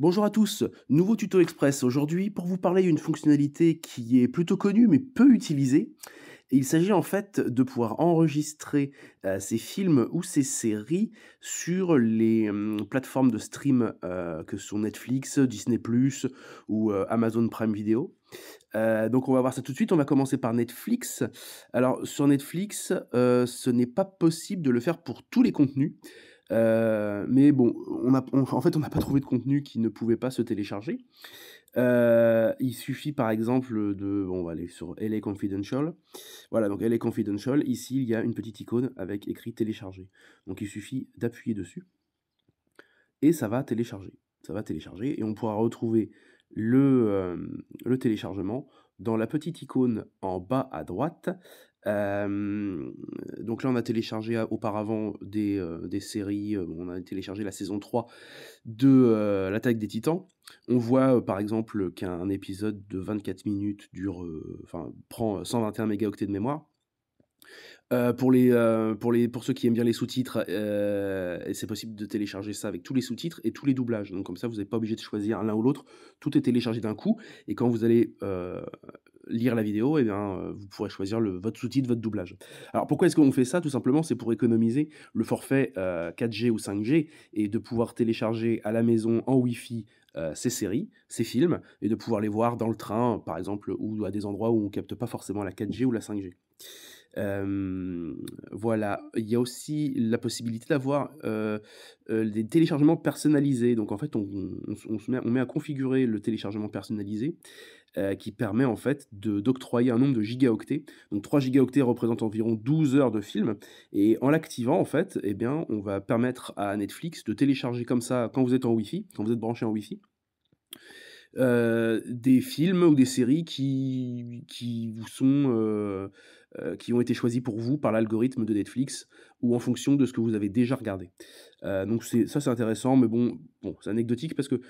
Bonjour à tous, nouveau tuto express aujourd'hui pour vous parler d'une fonctionnalité qui est plutôt connue mais peu utilisée. Et il s'agit en fait de pouvoir enregistrer ses films ou ses séries sur les plateformes de stream que sont Netflix, Disney+, ou Amazon Prime Video. Donc on va voir ça tout de suite, on va commencer par Netflix. Alors sur Netflix, ce n'est pas possible de le faire pour tous les contenus. Mais bon, en fait, on n'a pas trouvé de contenu qui ne pouvait pas se télécharger. Il suffit par exemple de bon, on va aller sur LA Confidential. Voilà, donc LA Confidential, ici, il y a une petite icône avec écrit «Télécharger». Donc il suffit d'appuyer dessus et ça va télécharger. Ça va télécharger et on pourra retrouver le téléchargement dans la petite icône en bas à droite. Hem, donc là, on a téléchargé auparavant des séries, on a téléchargé la saison 3 de, L'Attaque des Titans. On voit, par exemple, qu'un épisode de 24 minutes enfin, prend 121 mégaoctets de mémoire. Pour ceux qui aiment bien les sous-titres, et c'est possible de télécharger ça avec tous les sous-titres et tous les doublages. Donc comme ça, vous n'êtes pas obligé de choisir l'un ou l'autre. Tout est téléchargé d'un coup et quand vous allez, lire la vidéo et bien, vous pourrez choisir votre sous-titre, votre doublage. Alors pourquoi est-ce qu'on fait ça? Tout simplement, c'est pour économiser le forfait, 4G ou 5G et de pouvoir télécharger à la maison en Wi-Fi, ces séries, ces films et de pouvoir les voir dans le train, par exemple, ou à des endroits où on capte pas forcément la 4G ou la 5G. Hem, voilà, il y a aussi la possibilité d'avoir, des téléchargements personnalisés. Donc en fait, on met à configurer le téléchargement personnalisé, qui permet en fait d'octroyer un nombre de gigaoctets. Donc 3 gigaoctets représentent environ 12 heures de film et en l'activant en fait, eh bien, on va permettre à Netflix de télécharger comme ça quand vous êtes en Wi-Fi, quand vous êtes branché en Wi-Fi, des films ou des séries qui vous sont, qui ont été choisis pour vous par l'algorithme de Netflix ou en fonction de ce que vous avez déjà regardé. Donc c'est intéressant, mais bon, c'est anecdotique parce que,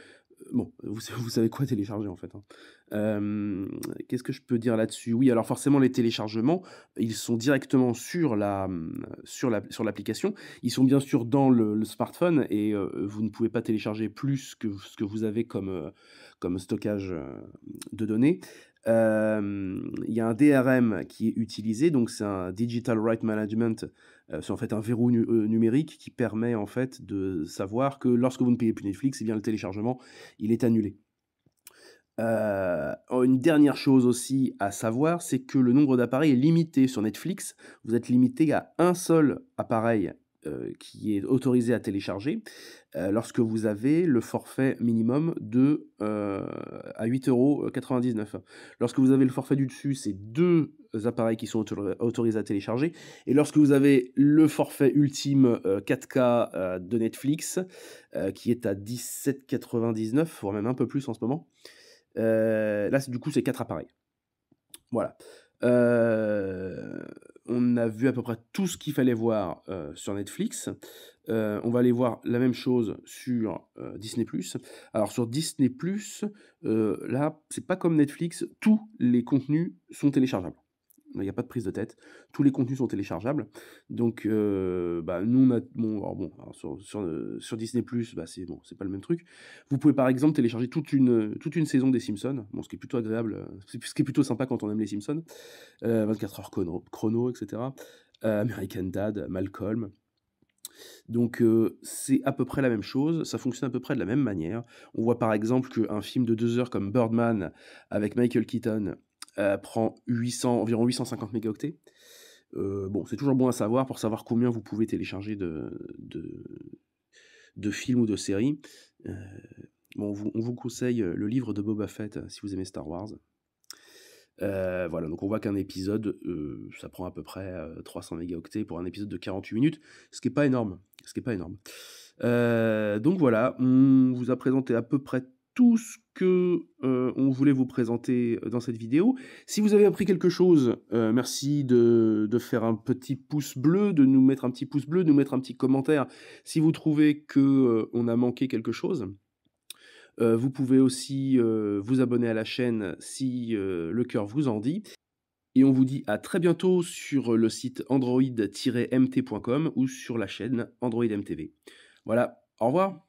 bon, vous savez quoi télécharger en fait, hein. Qu'est-ce que je peux dire là-dessus? Oui, alors forcément les téléchargements, ils sont directement sur l'application. Ils sont bien sûr dans le smartphone et vous ne pouvez pas télécharger plus que ce que vous avez comme stockage, de données. Il y a un DRM qui est utilisé, donc c'est un Digital Right Management, c'est en fait un verrou numérique qui permet en fait de savoir que lorsque vous ne payez plus Netflix, eh bien le téléchargement, il est annulé. Une dernière chose aussi à savoir, c'est que le nombre d'appareils est limité sur Netflix. Vous êtes limité à un seul appareil, qui est autorisé à télécharger, lorsque vous avez le forfait minimum à 8,99 €. Lorsque vous avez le forfait du dessus, c'est 2 appareils qui sont autorisés à télécharger et lorsque vous avez le forfait ultime, 4K, de Netflix, qui est à 17,99 €, voire même un peu plus en ce moment. Là, du coup, c'est 4 appareils. Voilà. On a vu à peu près tout ce qu'il fallait voir, sur Netflix. On va aller voir la même chose sur, Disney+. Alors sur Disney+, là, c'est pas comme Netflix, tous les contenus sont téléchargeables. Il y a pas de prise de tête. Tous les contenus sont téléchargeables. Donc, bah, nous, on a alors sur Disney+, bah, c'est pas le même truc. Vous pouvez, par exemple, télécharger toute une saison des Simpsons, bon, ce qui est plutôt agréable, ce qui est plutôt sympa quand on aime les Simpsons. 24 heures chrono et cetera. American Dad, Malcolm. Donc, c'est à peu près la même chose, ça fonctionne à peu près de la même manière. On voit par exemple qu'un film de 2 heures comme Birdman avec Michael Keaton, prend environ 850 mégaoctets. Bon, c'est toujours bon à savoir pour savoir combien vous pouvez télécharger de films ou de séries. Heu, bon, on vous conseille, le livre de Boba Fett, si vous aimez Star Wars. Voilà, donc on voit qu'un épisode, ça prend à peu près, 300 mégaoctets pour un épisode de 48 minutes, ce qui est pas énorme, ce qui est pas énorme. Donc voilà, on vous a présenté à peu près tout ce que, on voulait vous présenter, dans cette vidéo. Si vous avez appris quelque chose, merci de faire un petit pouce bleu, de nous mettre un petit pouce bleu, de nous mettre un petit commentaire si vous trouvez que, on a manqué quelque chose. Vous pouvez aussi, vous abonner à la chaîne si, le cœur vous en dit et on vous dit à très bientôt sur le site android-mt.com ou sur la chaîne Android MTV. Voilà, au revoir.